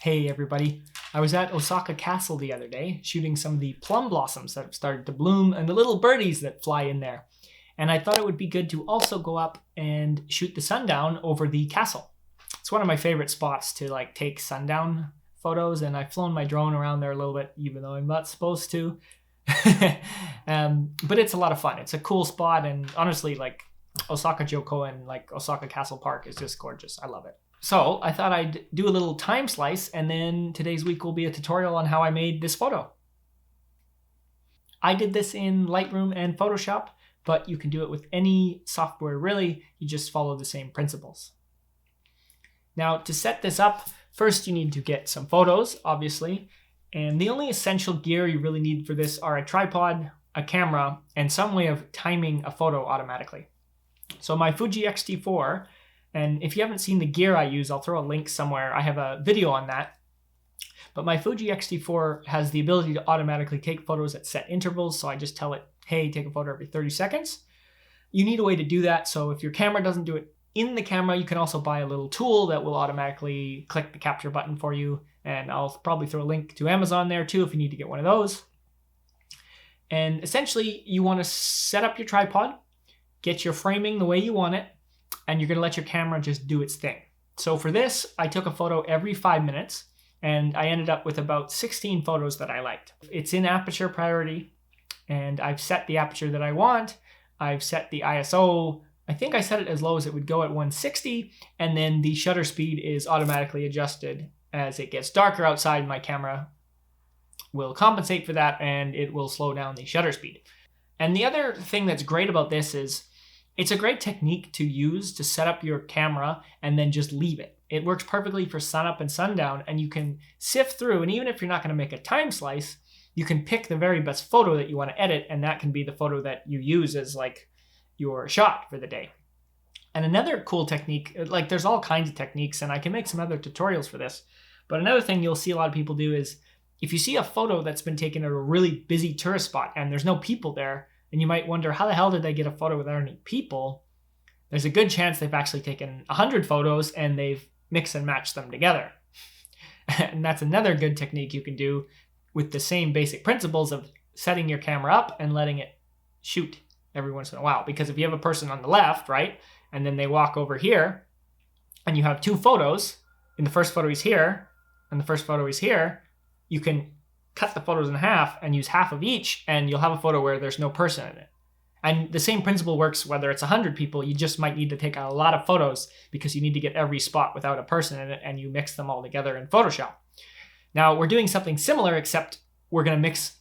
Hey everybody, I was at Osaka Castle the other day shooting some of the plum blossoms that have started to bloom and the little birdies that fly in there. And I thought it would be good to also go up and shoot the sundown over the castle. It's one of my favorite spots to take sundown photos, and I've flown my drone around there a little bit even though I'm not supposed to. But it's a lot of fun. It's a cool spot, and honestly Osaka Joko and Osaka Castle Park is just gorgeous. I love it. So I thought I'd do a little time slice, and then today's week will be a tutorial on how I made this photo. I did this in Lightroom and Photoshop, but you can do it with any software really. You just follow the same principles. Now to set this up, first you need to get some photos, obviously. And the only essential gear you really need for this are a tripod, a camera, and some way of timing a photo automatically. So my Fuji X-T4, and if you haven't seen the gear I use, I'll throw a link somewhere. I have a video on that. But my Fuji X-T4 has the ability to automatically take photos at set intervals. So I just tell it, hey, take a photo every 30 seconds. You need a way to do that. So if your camera doesn't do it in the camera, you can also buy a little tool that will automatically click the capture button for you. And I'll probably throw a link to Amazon there too if you need to get one of those. And essentially, you want to set up your tripod, get your framing the way you want it, and you're going to let your camera just do its thing. So for this, I took a photo every 5 minutes, and I ended up with about 16 photos that I liked. It's in aperture priority, and I've set the aperture that I want. I've set the ISO. I think I set it as low as it would go at 160, and then the shutter speed is automatically adjusted. As it gets darker outside, my camera will compensate for that, and it will slow down the shutter speed. And the other thing that's great about this is it's a great technique to use to set up your camera and then just leave it. It works perfectly for sunup and sundown, and you can sift through, and even if you're not going to make a time slice, you can pick the very best photo that you want to edit, and that can be the photo that you use as your shot for the day. And another cool technique, there's all kinds of techniques, and I can make some other tutorials for this, but another thing you'll see a lot of people do is if you see a photo that's been taken at a really busy tourist spot and there's no people there, and you might wonder, how the hell did they get a photo without any people? There's a good chance they've actually taken 100 photos and they've mixed and matched them together. And that's another good technique you can do with the same basic principles of setting your camera up and letting it shoot every once in a while. Because if you have a person on the left, right, and then they walk over here, and you have two photos, and the first photo is here, and the first photo is here, you can cut the photos in half and use half of each, and you'll have a photo where there's no person in it. And the same principle works whether it's 100 people. You just might need to take a lot of photos because you need to get every spot without a person in it, and you mix them all together in Photoshop. Now we're doing something similar, except we're going to mix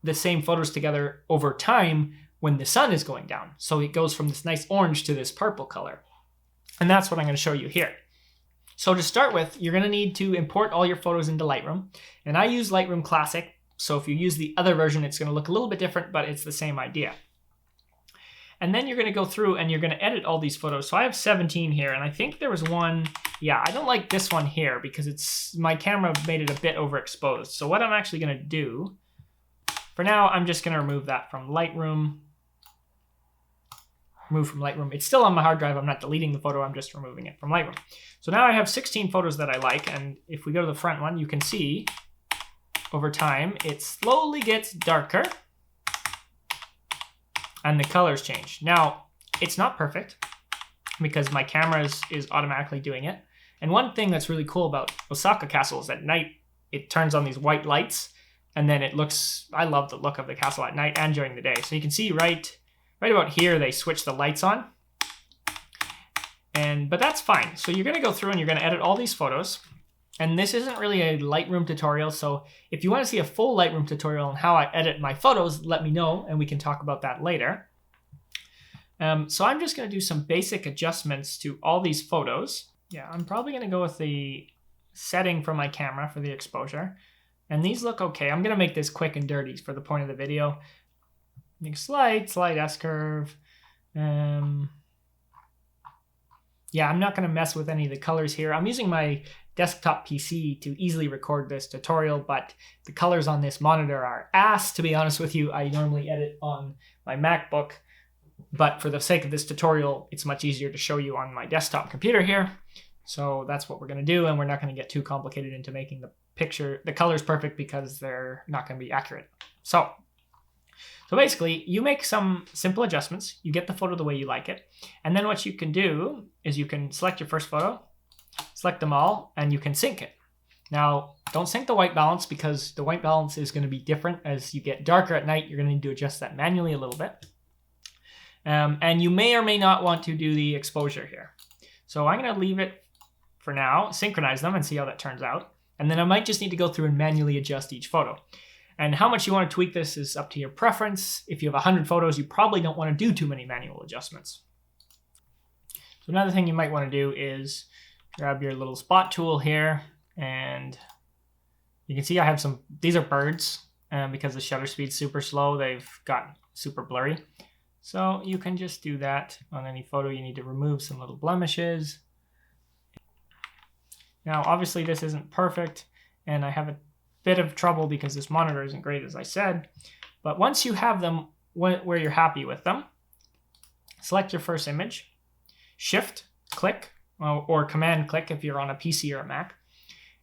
the same photos together over time when the sun is going down. So it goes from this nice orange to this purple color. And that's what I'm going to show you here. So to start with, you're going to need to import all your photos into Lightroom. And I use Lightroom Classic, so if you use the other version, it's going to look a little bit different, but it's the same idea. And then you're going to go through and you're going to edit all these photos. So I have 17 here, and I think there was one, I don't like this one here because my camera made it a bit overexposed. So what I'm actually going to do, for now, I'm just going to remove that from Lightroom. Remove from Lightroom. It's still on my hard drive. I'm not deleting the photo. I'm just removing it from Lightroom. So now I have 16 photos that I like, and if we go to the front one, you can see over time it slowly gets darker and the colors change. Now, it's not perfect because my camera is automatically doing it. And one thing that's really cool about Osaka Castle is at night it turns on these white lights, and then I love the look of the castle at night and during the day. So you can see right about here, they switch the lights on. But that's fine. So you're going to go through and you're going to edit all these photos. And this isn't really a Lightroom tutorial. So if you want to see a full Lightroom tutorial on how I edit my photos, let me know and we can talk about that later. So I'm just going to do some basic adjustments to all these photos. Yeah, I'm probably going to go with the setting for my camera for the exposure. And these look okay. I'm going to make this quick and dirty for the point of the video. Make slight S-curve. Yeah, I'm not going to mess with any of the colors here. I'm using my desktop PC to easily record this tutorial, but the colors on this monitor are ass, to be honest with you. I normally edit on my MacBook, but for the sake of this tutorial, it's much easier to show you on my desktop computer here. So that's what we're going to do, and we're not going to get too complicated into making the colors perfect because they're not going to be accurate. So basically, you make some simple adjustments, you get the photo the way you like it, and then what you can do is you can select your first photo, select them all, and you can sync it. Now, don't sync the white balance because the white balance is going to be different as you get darker at night. You're going to need to adjust that manually a little bit. And you may or may not want to do the exposure here. So I'm going to leave it for now, synchronize them, and see how that turns out. And then I might just need to go through and manually adjust each photo. And how much you want to tweak this is up to your preference. If you have 100 photos, you probably don't want to do too many manual adjustments. So another thing you might want to do is grab your little spot tool here, and you can see I have these are birds, because the shutter speed's super slow, they've got super blurry. So you can just do that on any photo. You need to remove some little blemishes. Now, obviously this isn't perfect, and I have a bit of trouble because this monitor isn't great, as I said. But once you have them where you're happy with them, select your first image, Shift, click, or Command click if you're on a PC or a Mac,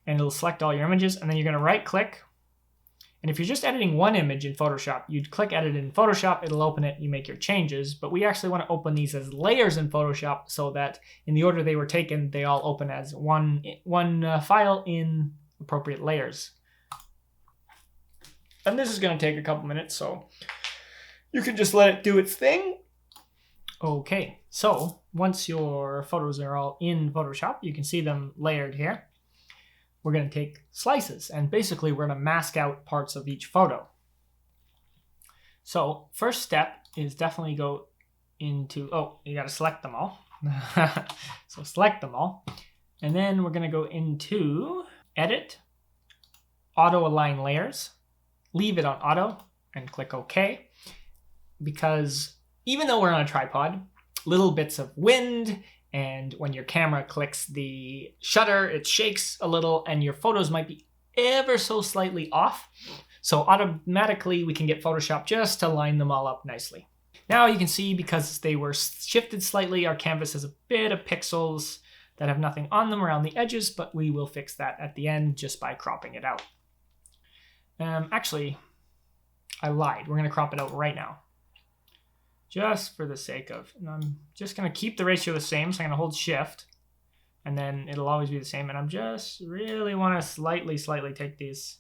and it'll select all your images, and then you're going to right click. And if you're just editing one image in Photoshop, you'd click Edit in Photoshop, it'll open it, you make your changes. But we actually want to open these as layers in Photoshop so that in the order they were taken, they all open as one file in appropriate layers. And this is going to take a couple minutes, so you can just let it do its thing. Okay, so once your photos are all in Photoshop, you can see them layered here. We're going to take slices, and basically we're going to mask out parts of each photo. So first step is definitely go into, you got to select them all. So select them all. And then we're going to go into Edit, Auto Align Layers, leave it on Auto, and click OK. Because even though we're on a tripod, little bits of wind, and when your camera clicks the shutter, it shakes a little, and your photos might be ever so slightly off. So automatically, we can get Photoshop just to line them all up nicely. Now you can see, because they were shifted slightly, our canvas has a bit of pixels that have nothing on them around the edges, but we will fix that at the end just by cropping it out. Actually, I lied. We're going to crop it out right now. Just for the sake of, and I'm just going to keep the ratio the same, so I'm going to hold Shift, and then it'll always be the same, and I'm just really want to slightly take these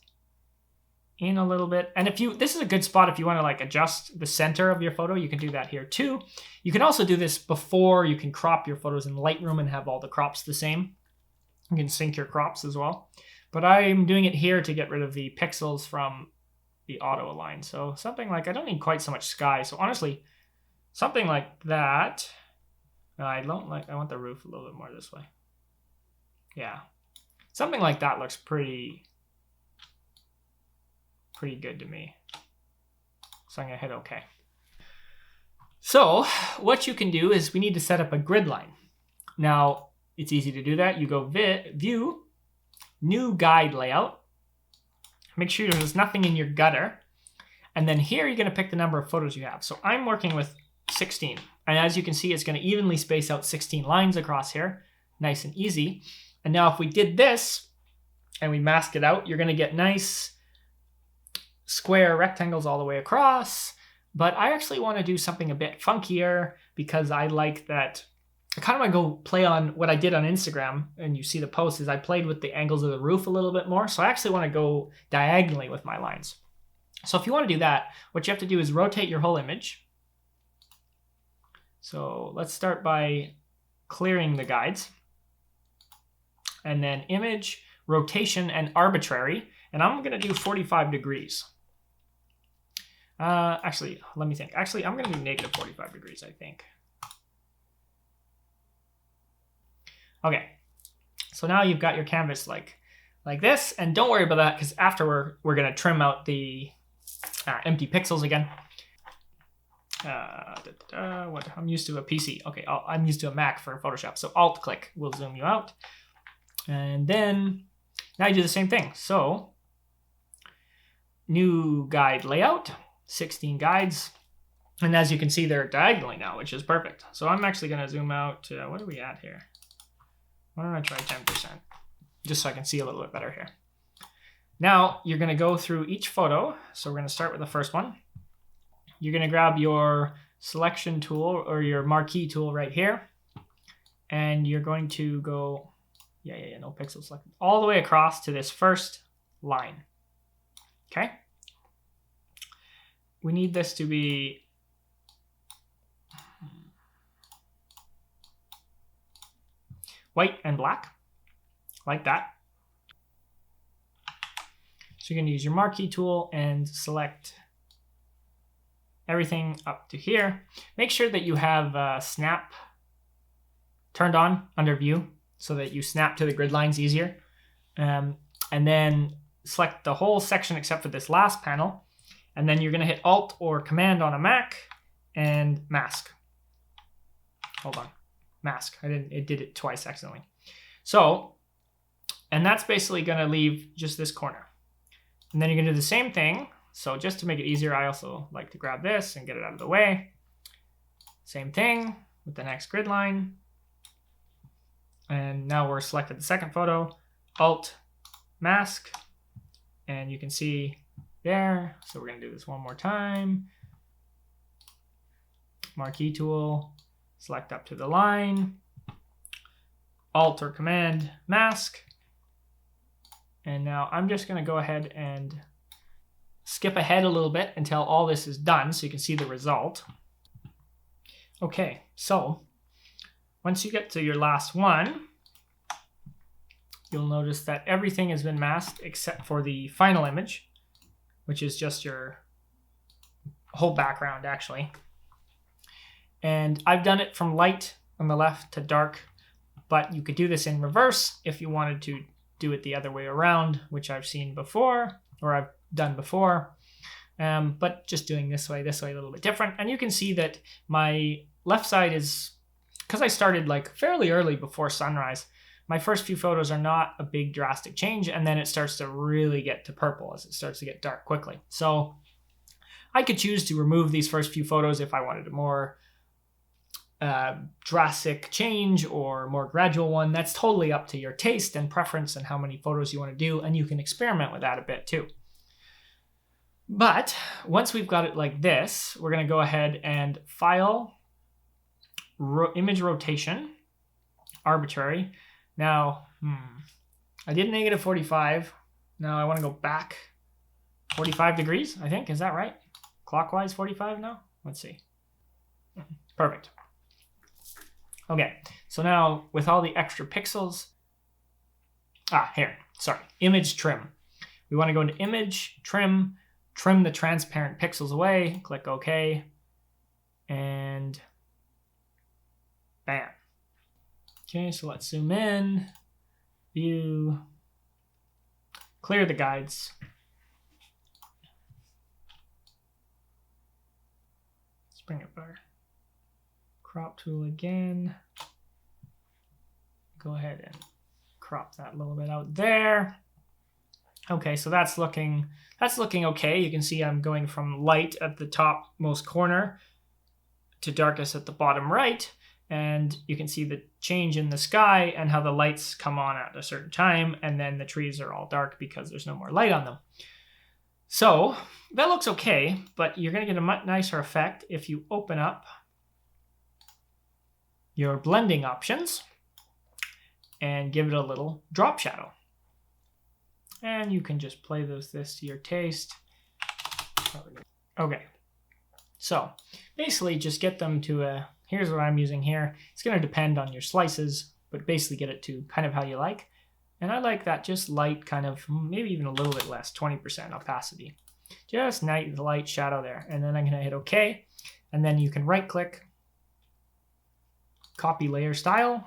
in a little bit. And this is a good spot if you want to like adjust the center of your photo, you can do that here too. You can also do this before you can crop your photos in Lightroom and have all the crops the same. You can sync your crops as well. But I'm doing it here to get rid of the pixels from the auto align. So something like, I don't need quite so much sky, so honestly, something like that. No, I want the roof a little bit more this way. Yeah. Something like that looks pretty good to me. So I'm going to hit OK. So what you can do is we need to set up a grid line. Now, it's easy to do that. You go View, New Guide Layout. Make sure there's nothing in your gutter. And then here you're going to pick the number of photos you have. So I'm working with 16. And as you can see, it's going to evenly space out 16 lines across here. Nice and easy. And now if we did this and we mask it out, you're going to get nice square rectangles all the way across. But I actually want to do something a bit funkier because I like that. I kind of want to go play on what I did on Instagram, and you see the post is I played with the angles of the roof a little bit more. So I actually want to go diagonally with my lines. So if you want to do that, what you have to do is rotate your whole image. So let's start by clearing the guides. And then Image, Rotation, and Arbitrary. And I'm going to do 45 degrees. Actually, let me think. Actually, I'm going to do negative 45 degrees, I think. Okay. So now you've got your canvas like this. And don't worry about that, because after we're going to trim out the empty pixels again. What? I'm used to a PC. Okay, I'm used to a Mac for Photoshop. So Alt-click will zoom you out. And then now you do the same thing. So New Guide Layout, 16 guides. And as you can see, they're diagonally now, which is perfect. So I'm actually going to zoom out. What are we at here? Why don't I try 10%? Just so I can see a little bit better here. Now you're going to go through each photo. So we're going to start with the first one. You're going to grab your selection tool or your marquee tool right here. And you're going to go, no pixel selected, all the way across to this first line. Okay. We need this to be white and black, like that. So you're going to use your marquee tool and select everything up to here. Make sure that you have snap turned on under view so that you snap to the grid lines easier. And then select the whole section except for this last panel. And then you're going to hit Alt or Command on a Mac and mask. Hold on. Mask. It did it twice accidentally. So, and that's basically going to leave just this corner. And then you're going to do the same thing. So just to make it easier, I also like to grab this and get it out of the way. Same thing with the next grid line. And now we're selected the second photo, Alt, Mask, and you can see there. So we're going to do this one more time. Marquee tool, select up to the line, Alt or Command, Mask. And now I'm just going to go ahead and skip ahead a little bit until all this is done so you can see the result. Okay, so once you get to your last one, you'll notice that everything has been masked except for the final image, which is just your whole background actually. And I've done it from light on the left to dark, but you could do this in reverse if you wanted to do it the other way around, which I've seen before, or I've done before. But just doing this way a little bit different. And you can see that my left side is, because I started like fairly early before sunrise, my first few photos are not a big drastic change, and then it starts to really get to purple as it starts to get dark quickly. So I could choose to remove these first few photos if I wanted a more drastic change or more gradual one. That's totally up to your taste and preference and how many photos you want to do, and you can experiment with that a bit too. But once we've got it like this, we're going to go ahead and File, Image Rotation, Arbitrary. Now, I did negative 45. Now I want to go back 45 degrees, I think. Is that right? Clockwise 45 now? Let's see. Perfect. Okay, so now with all the extra pixels, Image Trim. We want to go into Image, Trim the transparent pixels away, click OK, and bam. Okay, so let's zoom in, view, clear the guides. Let's bring up our crop tool again. Go ahead and crop that a little bit out there. Okay, so that's looking okay. You can see I'm going from light at the topmost corner to darkest at the bottom right. And you can see the change in the sky and how the lights come on at a certain time, and then the trees are all dark because there's no more light on them. So that looks okay, but you're going to get a much nicer effect if you open up your blending options and give it a little drop shadow. And you can just play this to your taste. Okay, so basically just get them to here's what I'm using here. It's going to depend on your slices, but basically get it to kind of how you like. And I like that just light, kind of, maybe even a little bit less, 20% opacity. Just nice light shadow there. And then I'm going to hit OK. And then you can right click, copy layer style,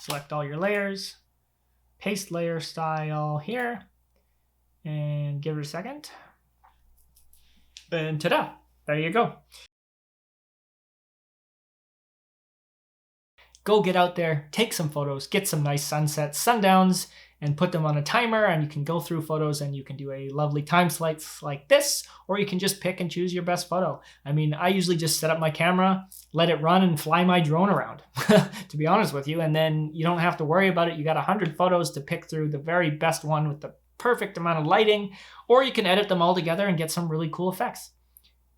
select all your layers, paste layer style here, and give it a second. And ta-da, there you go. Go get out there, take some photos, get some nice sunsets, sundowns, and put them on a timer, and you can go through photos and you can do a lovely time slice like this, or you can just pick and choose your best photo. I mean, I usually just set up my camera, let it run, and fly my drone around, to be honest with you, and then you don't have to worry about it. You got 100 photos to pick through the very best one with the perfect amount of lighting, or you can edit them all together and get some really cool effects.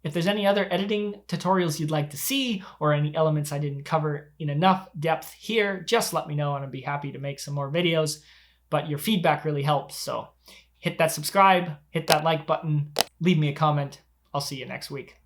If there's any other editing tutorials you'd like to see, or any elements I didn't cover in enough depth here, just let me know and I'd be happy to make some more videos. But your feedback really helps, so hit that subscribe, hit that like button, leave me a comment. I'll see you next week.